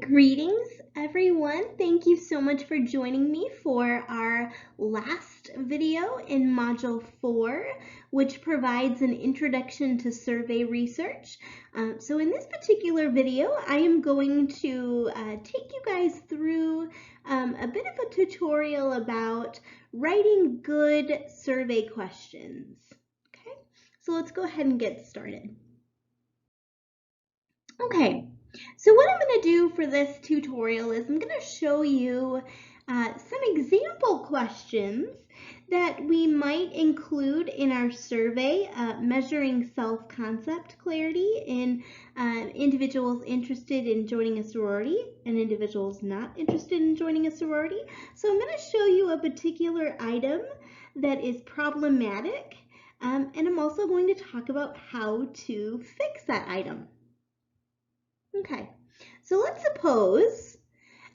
Greetings everyone. Thank you so much for joining me for our last video in Module 4, which provides an introduction to survey research. So in this particular video, I am going to take you guys through a bit of a tutorial about writing good survey questions. Okay, so let's go ahead and get started. Okay. So what I'm going to do for this tutorial is I'm going to show you some example questions that we might include in our survey, measuring self-concept clarity in individuals interested in joining a sorority and individuals not interested in joining a sorority. So I'm going to show you a particular item that is problematic, and I'm also going to talk about how to fix that item. Okay, so let's suppose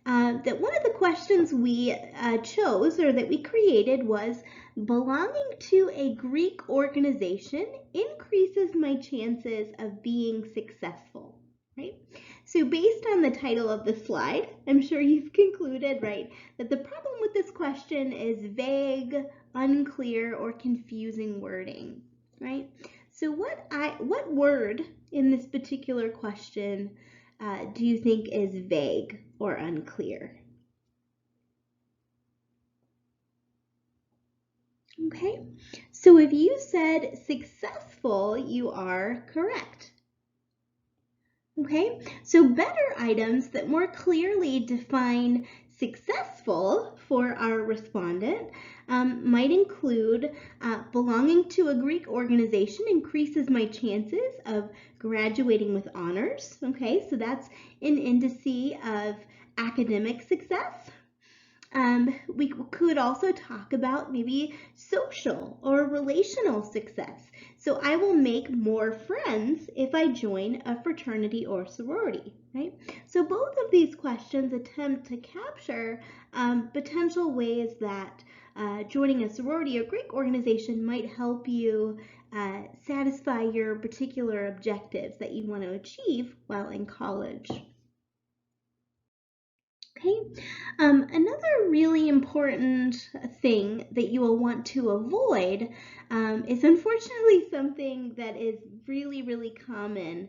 that one of the questions we chose or that we created was belonging to a Greek organization increases my chances of being successful, right? So based on the title of the slide, I'm sure you've concluded, right, that the problem with this question is vague, unclear, or confusing wording, right? So what word in this particular question do you think is vague or unclear? Okay, so if you said successful, you are correct. Okay, so better items that more clearly define successful for our respondent might include belonging to a Greek organization increases my chances of graduating with honors. Okay, so that's an indice of academic success. We could also talk about maybe social or relational success. So I will make more friends if I join a fraternity or sorority, right? So both of these questions attempt to capture potential ways that joining a sorority or Greek organization might help you satisfy your particular objectives that you want to achieve while in college. Okay, another really important thing that you will want to avoid is unfortunately something that is really common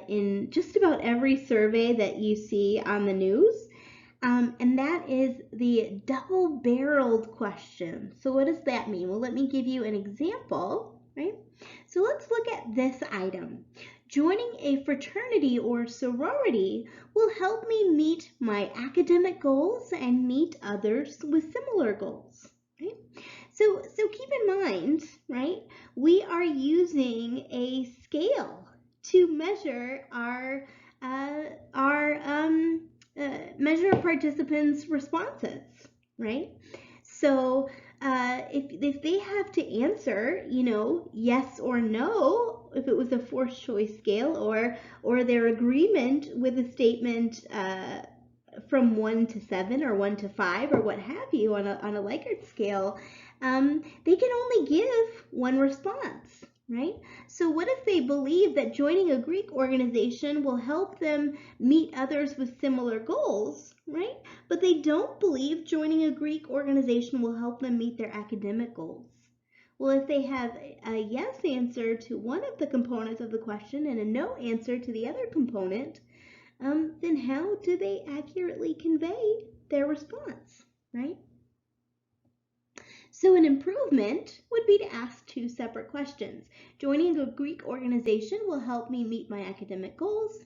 in just about every survey that you see on the news, and that is the double-barreled question. So what does that mean? Well, let me give you an example, right? So let's look at this item. Joining a fraternity or sorority will help me meet my academic goals and meet others with similar goals. Right? So keep in mind, right? We are using a scale to measure our measure participants' responses, right? So if they have to answer, yes or no, if it was a forced choice scale, or their agreement with a statement from 1 to 7 or 1 to 5 or what have you on a Likert scale, they can only give one response, right? So what if they believe that joining a Greek organization will help them meet others with similar goals, right? But they don't believe joining a Greek organization will help them meet their academic goals. Well, if they have a yes answer to one of the components of the question and a no answer to the other component, then how do they accurately convey their response, right? So an improvement would be to ask two separate questions. Joining a Greek organization will help me meet my academic goals.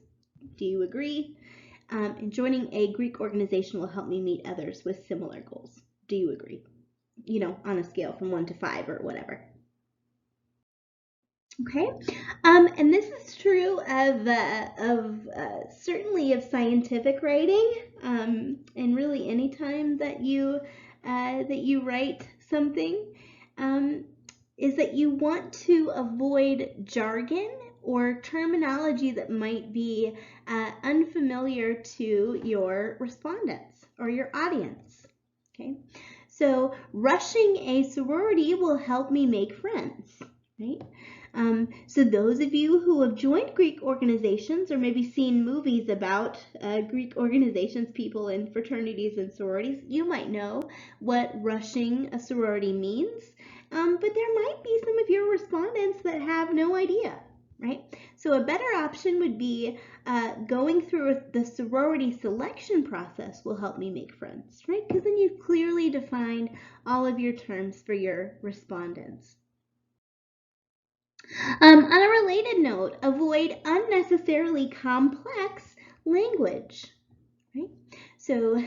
Do you agree? And joining a Greek organization will help me meet others with similar goals. Do you agree? On a scale from 1 to 5 or whatever. Okay, and this is true of certainly of scientific writing, and really any time that you write something, is that you want to avoid jargon or terminology that might be unfamiliar to your respondents or your audience. Okay, so rushing a sorority will help me make friends, right? So those of you who have joined Greek organizations or maybe seen movies about Greek organizations, people in fraternities and sororities, you might know what rushing a sorority means. But there might be some of your respondents that have no idea, right? So a better option would be going through the sorority selection process will help me make friends, right? Because then you've clearly defined all of your terms for your respondents. On a related note, avoid unnecessarily complex language, right? So,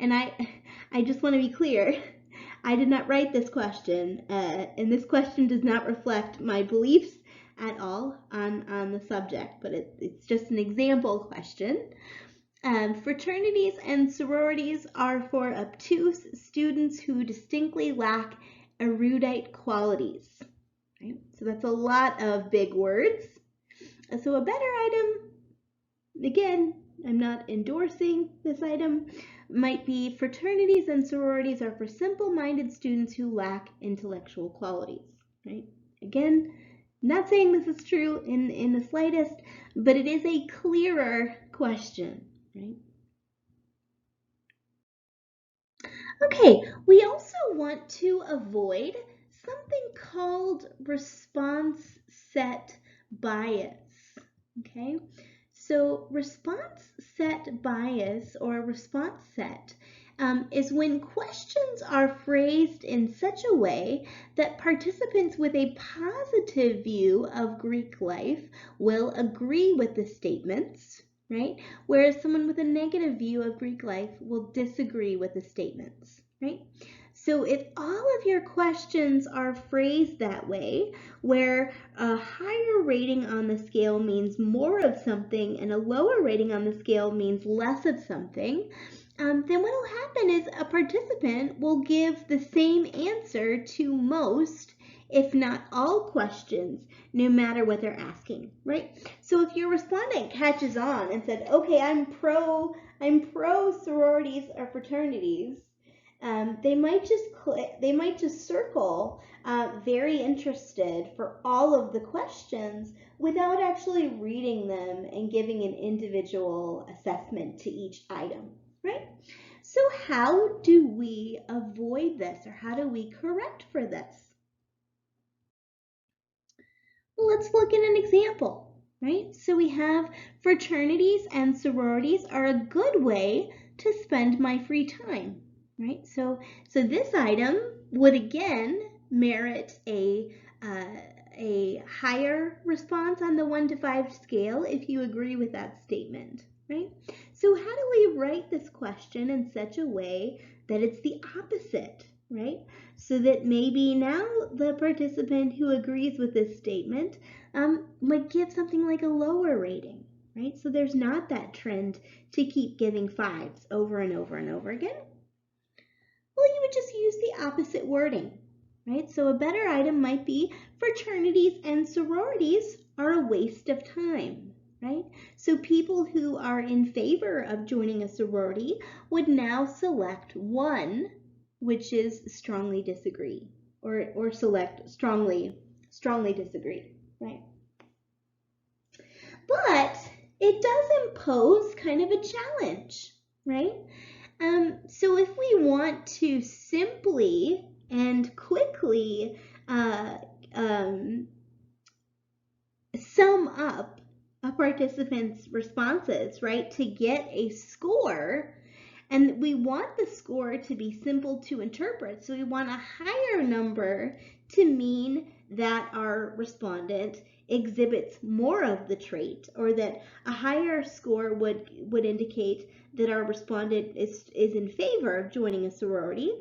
and I just want to be clear, I did not write this question, and this question does not reflect my beliefs at all on the subject, but it's just an example question. Fraternities and sororities are for obtuse students who distinctly lack erudite qualities. Right? So that's a lot of big words. So a better item, again, I'm not endorsing this item, might be fraternities and sororities are for simple-minded students who lack intellectual qualities. Right? Again, not saying this is true in the slightest, but it is a clearer question. Right? Okay, we also want to avoid something called response set bias. Okay, so response set bias or response set is when questions are phrased in such a way that participants with a positive view of Greek life will agree with the statements, right? Whereas someone with a negative view of Greek life will disagree with the statements, right? So if all of your questions are phrased that way, where a higher rating on the scale means more of something and a lower rating on the scale means less of something, then what will happen is a participant will give the same answer to most, if not all questions, no matter what they're asking, right? So if your respondent catches on and said, okay, I'm pro sororities or fraternities, they might just circle very interested for all of the questions without actually reading them and giving an individual assessment to each item, right? So how do we avoid this, or how do we correct for this? Well, let's look at an example, right? So we have fraternities and sororities are a good way to spend my free time, right? So this item would again merit a higher response on the 1 to 5 scale if you agree with that statement, right? So how do we write this question in such a way that it's the opposite, right? So that maybe now the participant who agrees with this statement might give something like a lower rating, right? So there's not that trend to keep giving 5s over and over and over again. Well, you would just use the opposite wording, right? So a better item might be fraternities and sororities are a waste of time, right? So people who are in favor of joining a sorority would now select 1, which is strongly disagree, or select strongly disagree, right? But it does impose kind of a challenge, right? So if we want to simply and quickly sum up a participant's responses, right, to get a score, and we want the score to be simple to interpret, so we want a higher number to mean that our respondent exhibits more of the trait, or that a higher score would indicate that our respondent is in favor of joining a sorority.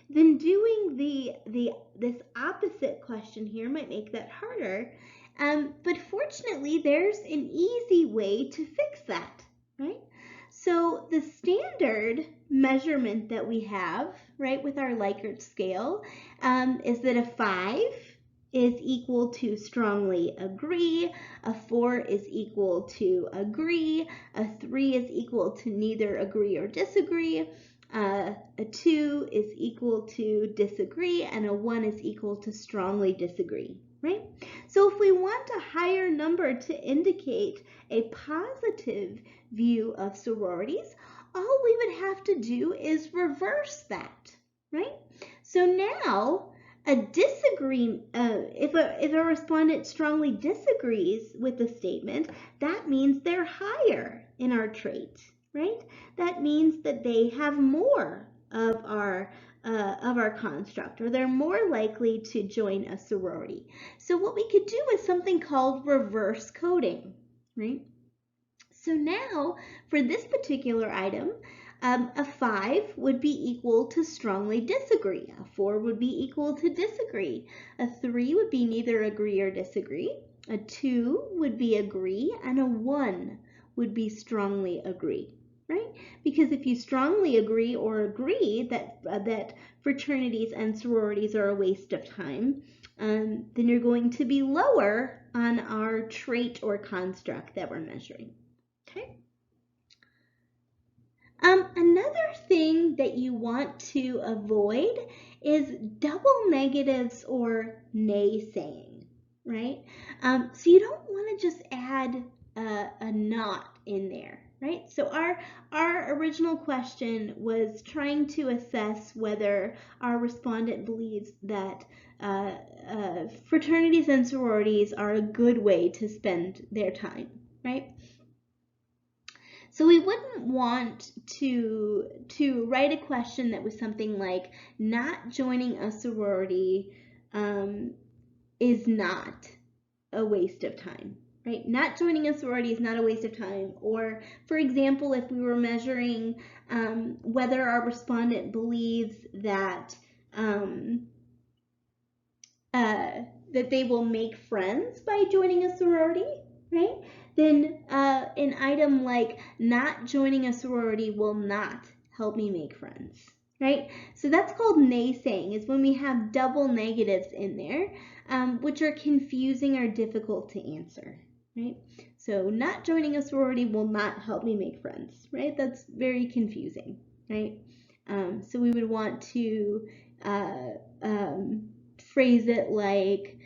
Then doing this opposite question here might make that harder. But fortunately, there's an easy way to fix that, right? So the standard measurement that we have, right, with our Likert scale is that a 5 is equal to strongly agree, a 4 is equal to agree, a 3 is equal to neither agree or disagree, a 2 is equal to disagree, and a 1 is equal to strongly disagree, right? So if we want a higher number to indicate a positive view of sororities, all we would have to do is reverse that, right? So now if a respondent strongly disagrees with the statement, that means they're higher in our trait, right? That means that they have more of our construct, or they're more likely to join a sorority. So what we could do is something called reverse coding, right? So now for this particular item, a 5 would be equal to strongly disagree. A 4 would be equal to disagree. A 3 would be neither agree or disagree. A 2 would be agree, and a 1 would be strongly agree, right? Because if you strongly agree or agree that fraternities and sororities are a waste of time, then you're going to be lower on our trait or construct that we're measuring. Okay. Another thing that you want to avoid is double negatives or naysaying, right? So you don't want to just add a not in there, right? So our original question was trying to assess whether our respondent believes that fraternities and sororities are a good way to spend their time, right? So we wouldn't want to write a question that was something like, not joining a sorority is not a waste of time, right? Not joining a sorority is not a waste of time. Or, for example, if we were measuring whether our respondent believes that that they will make friends by joining a sorority, right? Then an item like not joining a sorority will not help me make friends, right? So that's called naysaying, is when we have double negatives in there, which are confusing or difficult to answer, right? So not joining a sorority will not help me make friends, right? That's very confusing, right? So we would want to phrase it like,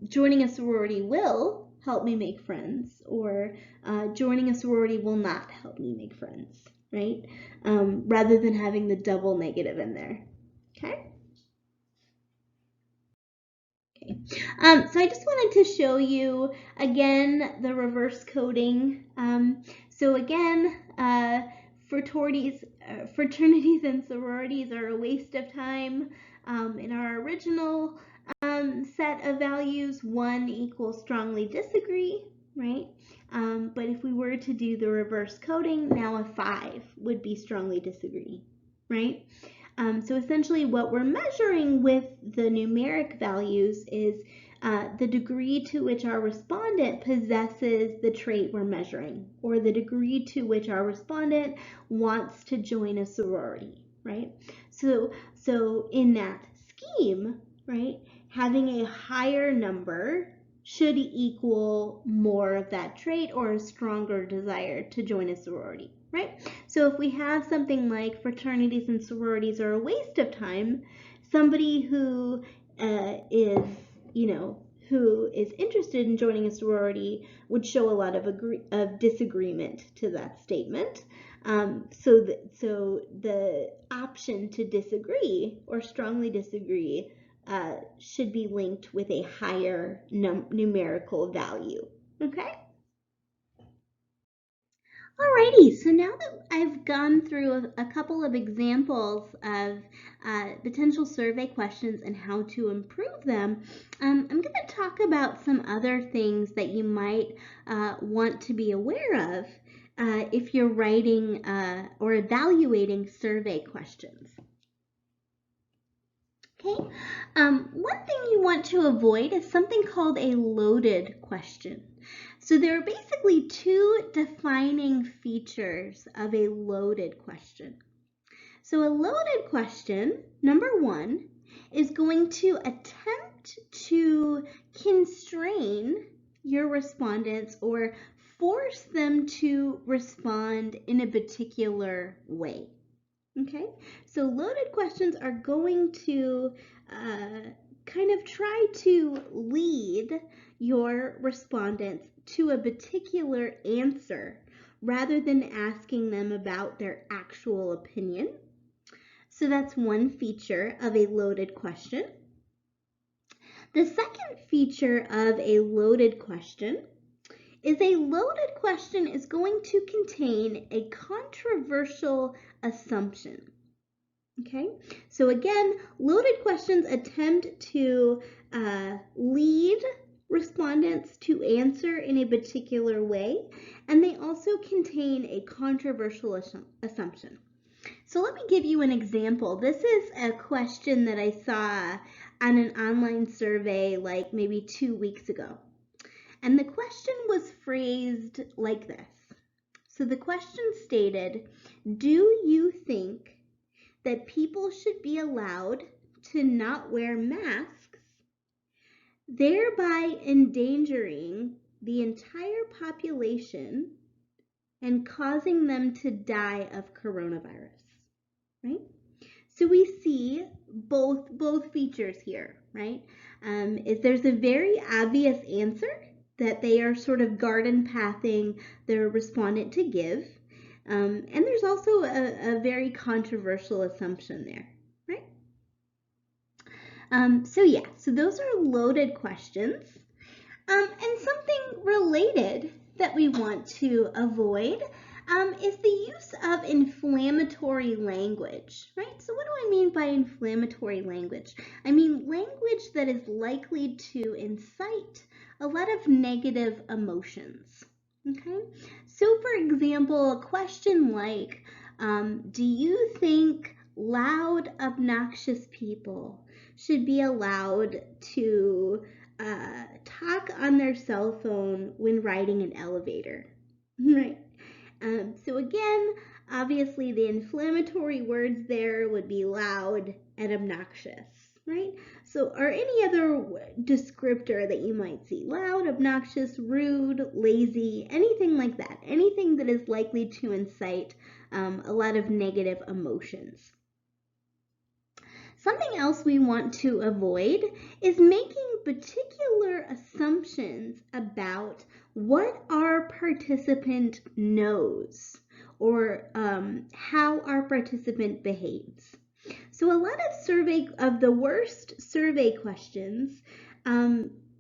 joining a sorority will help me make friends, or joining a sorority will not help me make friends, right? Rather than having the double negative in there, okay? Okay. So I just wanted to show you again the reverse coding. So again, fraternities and sororities are a waste of time. In our original set of values, 1 equals strongly disagree, right? But if we were to do the reverse coding, now a 5 would be strongly disagree, right? So essentially what we're measuring with the numeric values is the degree to which our respondent possesses the trait we're measuring, or the degree to which our respondent wants to join a sorority, right? So in that scheme, right, having a higher number should equal more of that trait or a stronger desire to join a sorority, right? So if we have something like fraternities and sororities are a waste of time, somebody who who is interested in joining a sorority would show a lot of disagreement to that statement. So the option to disagree or strongly disagree should be linked with a higher numerical value. Okay? Alrighty, so now that I've gone through a couple of examples of potential survey questions and how to improve them, I'm going to talk about some other things that you might want to be aware of if you're writing or evaluating survey questions. Okay, one thing you want to avoid is something called a loaded question. So there are basically two defining features of a loaded question. So a loaded question, number one, is going to attempt to constrain your respondents or force them to respond in a particular way. Okay, so loaded questions are going to kind of try to lead your respondents to a particular answer rather than asking them about their actual opinion. So that's one feature of a loaded question. The second feature of a loaded question is a loaded question is going to contain a controversial assumption. Okay, so again, loaded questions attempt to lead respondents to answer in a particular way, and they also contain a controversial assumption. So let me give you an example. This is a question that I saw on an online survey like maybe 2 weeks ago. And the question was phrased like this. So the question stated, do you think that people should be allowed to not wear masks, thereby endangering the entire population and causing them to die of coronavirus? Right? So we see both features here, right? Is there's a very obvious answer that they are sort of garden pathing their respondent to give, and there's also a very controversial assumption there, right? So those are loaded questions, and something related that we want to avoid is the use of inflammatory language, right? So what do I mean by inflammatory language? I mean language that is likely to incite a lot of negative emotions, okay? So for example, a question like, do you think loud, obnoxious people should be allowed to talk on their cell phone when riding an elevator, right? So again, obviously the inflammatory words there would be loud and obnoxious, right? So, or any other descriptor that you might see, loud, obnoxious, rude, lazy, anything like that, anything that is likely to incite a lot of negative emotions. Something else we want to avoid is making particular assumptions about what our participant knows or how our participant behaves. So a lot of the worst survey questions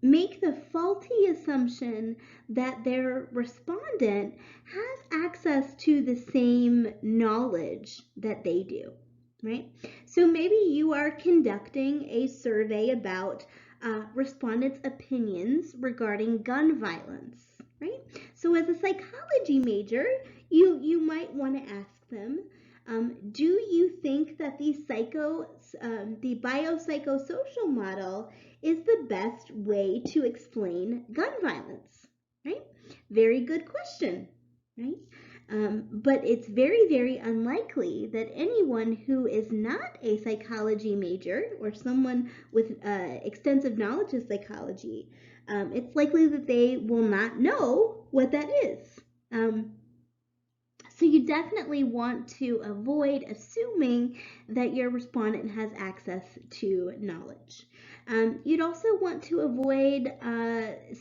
make the faulty assumption that their respondent has access to the same knowledge that they do. Right? So maybe you are conducting a survey about respondents' opinions regarding gun violence, right? So as a psychology major, you might want to ask them, do you think that the biopsychosocial model is the best way to explain gun violence, right? Very good question, right? But it's very, very unlikely that anyone who is not a psychology major or someone with extensive knowledge of psychology, it's likely that they will not know what that is. So you definitely want to avoid assuming that your respondent has access to knowledge. You'd also want to avoid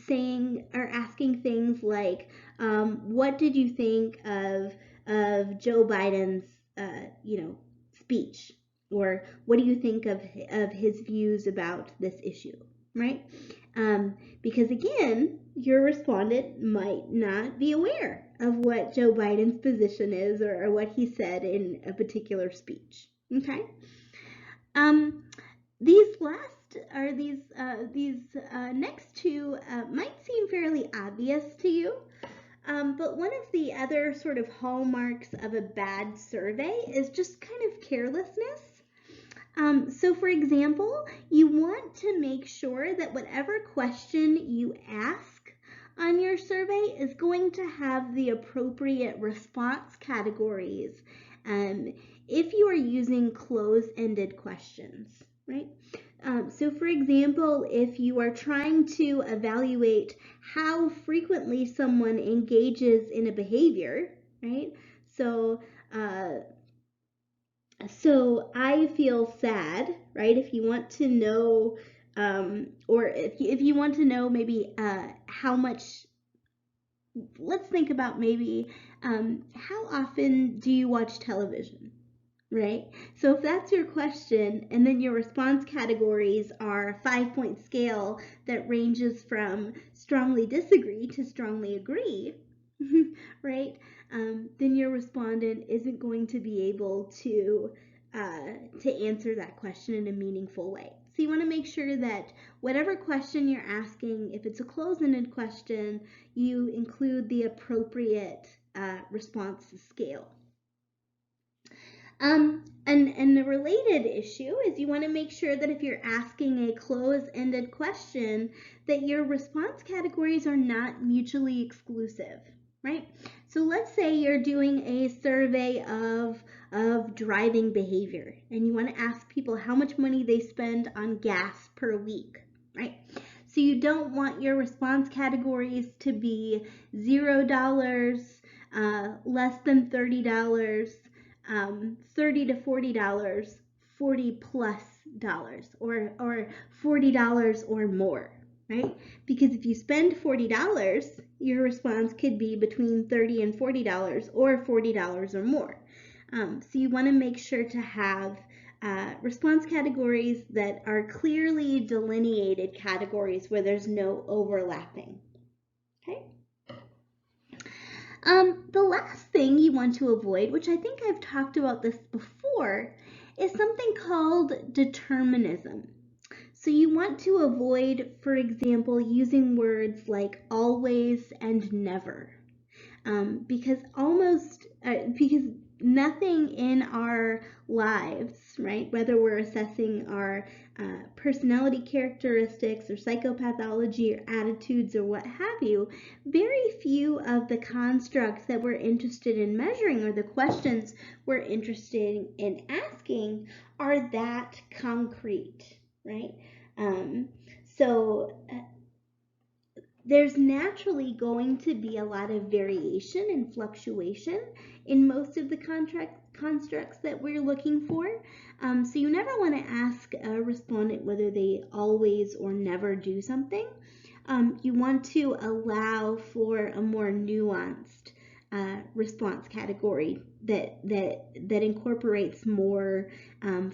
saying or asking things like, what did you think of Joe Biden's speech, or what do you think of his views about this issue, right? Because again, your respondent might not be aware of what Joe Biden's position is or what he said in a particular speech. Okay. These next two might seem fairly obvious to you, but one of the other sort of hallmarks of a bad survey is just kind of carelessness. So for example, you want to make sure that whatever question you ask on your survey is going to have the appropriate response categories if you are using close-ended questions, right? So for example, if you are trying to evaluate how frequently someone engages in a behavior, right? So I feel sad, right? If you want to know or if you want to know maybe how much, let's think about maybe how often do you watch television? Right? So if that's your question, and then your response categories are a 5-point scale that ranges from strongly disagree to strongly agree, right? Then your respondent isn't going to be able to answer that question in a meaningful way. So you want to make sure that whatever question you're asking, if it's a closed-ended question, you include the appropriate response scale. And the related issue is you want to make sure that if you're asking a close-ended question, that your response categories are not mutually exclusive, right? So let's say you're doing a survey of driving behavior, and you want to ask people how much money they spend on gas per week, right? So you don't want your response categories to be $0, less than $30, $30 to $40, $40 plus dollars, or $40 or more, right? Because if you spend $40, your response could be between $30 and $40 or $40 or more. So you want to make sure to have response categories that are clearly delineated categories where there's no overlapping. Okay. The last thing you want to avoid, which I think I've talked about this before, is something called determinism. So you want to avoid, for example, using words like always and never, because nothing in our lives, right, whether we're assessing our personality characteristics or psychopathology or attitudes or what have you, very few of the constructs that we're interested in measuring or the questions we're interested in asking are that concrete, right? So there's naturally going to be a lot of variation and fluctuation in most of the constructs that we're looking for. So you never want to ask a respondent whether they always or never do something. You want to allow for a more nuanced response category that incorporates more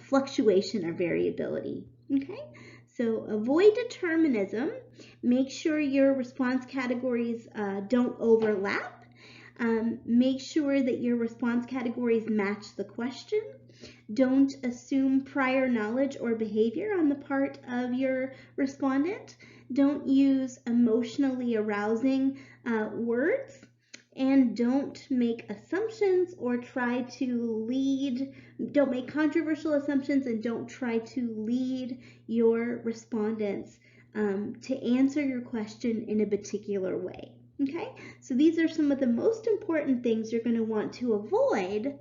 fluctuation or variability. Okay, so avoid determinism. Make sure your response categories don't overlap. Make sure that your response categories match the question. Don't assume prior knowledge or behavior on the part of your respondent. Don't use emotionally arousing words. And don't make assumptions or try to lead, don't make controversial assumptions, and don't try to lead your respondents to answer your question in a particular way. Okay, so these are some of the most important things you're going to want to avoid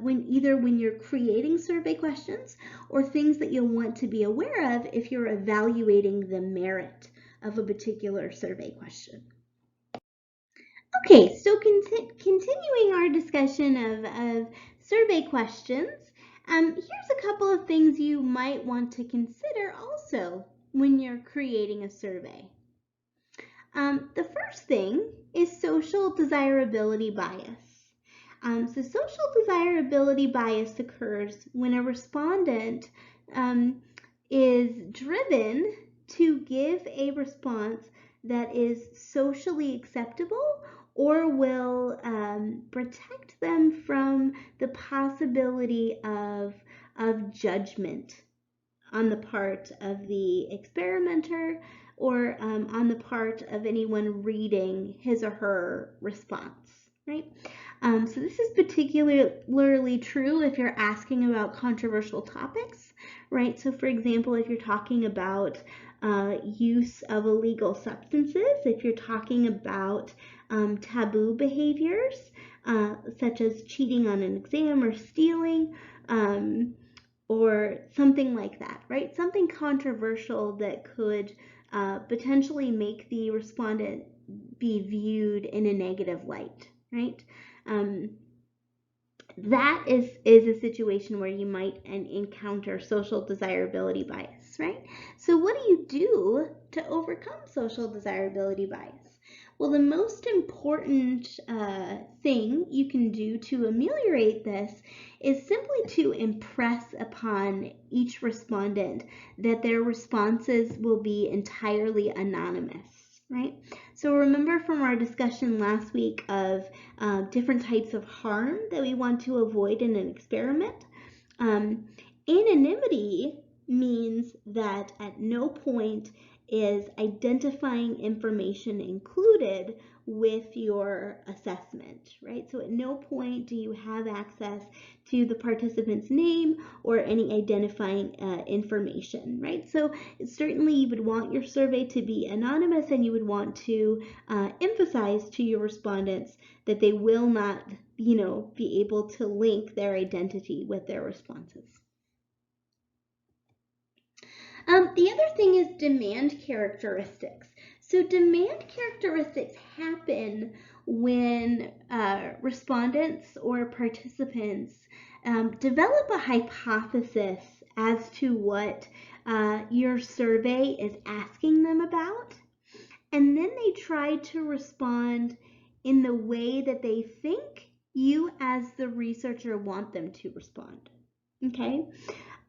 when you're creating survey questions, or things that you'll want to be aware of if you're evaluating the merit of a particular survey question. Okay, so continuing our discussion of survey questions, here's a couple of things you might want to consider also when you're creating a survey. The first thing is social desirability bias. So social desirability bias occurs when a respondent is driven to give a response that is socially acceptable or will protect them from the possibility of judgment on the part of the experimenter or on the part of anyone reading his or her response, right? So this is particularly true if you're asking about controversial topics, right? So for example, if you're talking about use of illegal substances, if you're talking about taboo behaviors, such as cheating on an exam or stealing, or something like that, right? Something controversial that could potentially make the respondent be viewed in a negative light, right? That is a situation where you might encounter social desirability bias. bias, right? So what do you do to overcome social desirability bias? Well, the most important thing you can do to ameliorate this is simply to impress upon each respondent that their responses will be entirely anonymous, right? So remember from our discussion last week of different types of harm that we want to avoid in an experiment. Anonymity means that at no point is identifying information included with your assessment, right? So at no point do you have access to the participant's name or any identifying information, right? So certainly you would want your survey to be anonymous, and you would want to emphasize to your respondents that they will not, be able to link their identity with their responses. The other thing is demand characteristics. So demand characteristics happen when respondents or participants develop a hypothesis as to what your survey is asking them about, and then they try to respond in the way that they think you as the researcher want them to respond. Okay?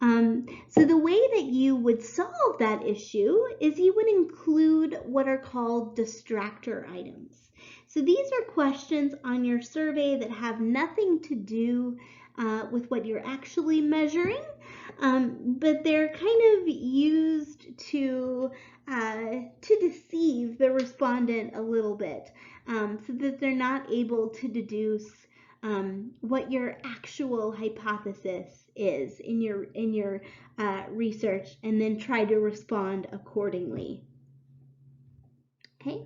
So the way that you would solve that issue is you would include what are called distractor items. So these are questions on your survey that have nothing to do with what you're actually measuring, but they're kind of used to deceive the respondent a little bit, so that they're not able to deduce what your actual hypothesis is in your research, and then try to respond accordingly. Okay.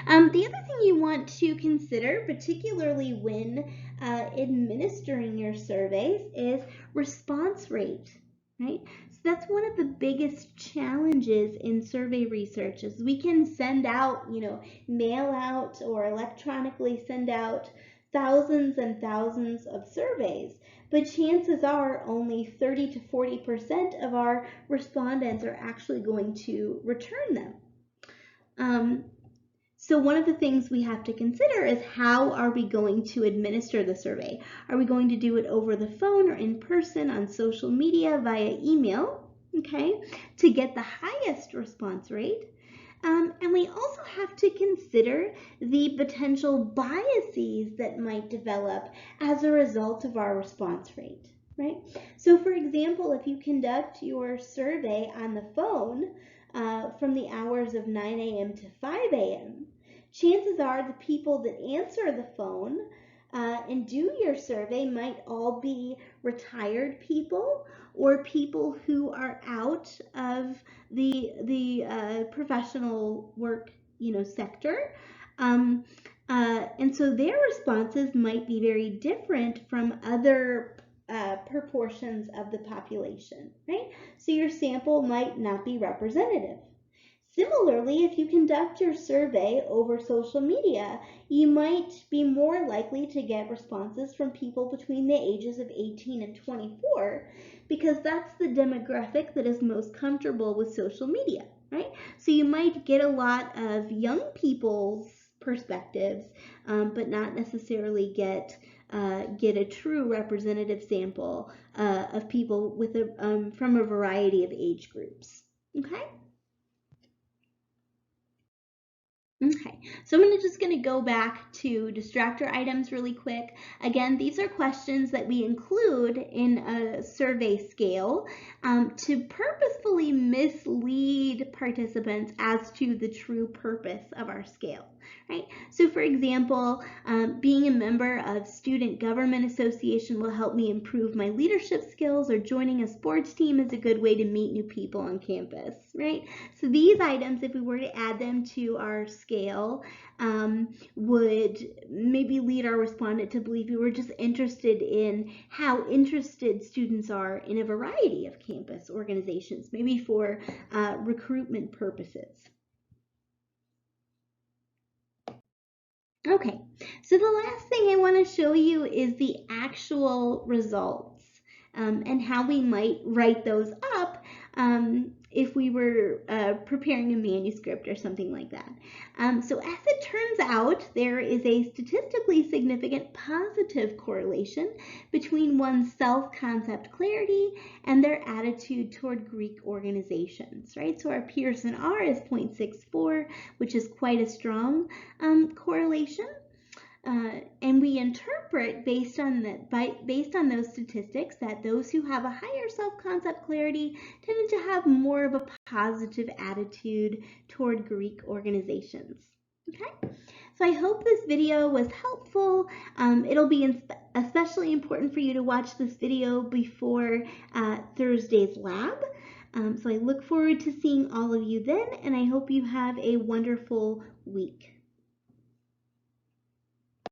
The other thing you want to consider, particularly when administering your surveys, is response rate, right? So that's one of the biggest challenges in survey research, is we can send out, mail out or electronically send out thousands and thousands of surveys, but chances are only 30 to 40% of our respondents are actually going to return them. So one of the things we have to consider is, how are we going to administer the survey? Are we going to do it over the phone or in person, on social media, via email, okay, to get the highest response rate? And we also have to consider the potential biases that might develop as a result of our response rate, right? So for example, if you conduct your survey on the phone from the hours of 9 a.m. to 5 a.m., chances are the people that answer the phone and do your survey might all be retired people, or people who are out of the professional work sector, and so their responses might be very different from other proportions of the population, right? So your sample might not be representative. Similarly, if you conduct your survey over social media, you might be more likely to get responses from people between the ages of 18 and 24, because that's the demographic that is most comfortable with social media, right? So you might get a lot of young people's perspectives, but not necessarily get a true representative sample of people with from a variety of age groups. Okay. Okay, so I'm just going to go back to distractor items really quick. Again, these are questions that we include in a survey scale to purposefully mislead participants as to the true purpose of our scale, right? So for example, being a member of Student Government Association will help me improve my leadership skills, or joining a sports team is a good way to meet new people on campus, right? So these items, if we were to add them to our scale, would maybe lead our respondent to believe we were just interested in how interested students are in a variety of campus organizations, maybe for recruitment purposes. Okay, so the last thing I want to show you is the actual results and how we might write those up if we were preparing a manuscript or something like that. So as it turns out, there is a statistically significant positive correlation between one's self-concept clarity and their attitude toward Greek organizations, right? So our Pearson R is 0.64, which is quite a strong correlation. And we interpret based on those statistics that those who have a higher self-concept clarity tend to have more of a positive attitude toward Greek organizations. Okay, so I hope this video was helpful. It'll be especially important for you to watch this video before Thursday's lab. So I look forward to seeing all of you then, and I hope you have a wonderful week.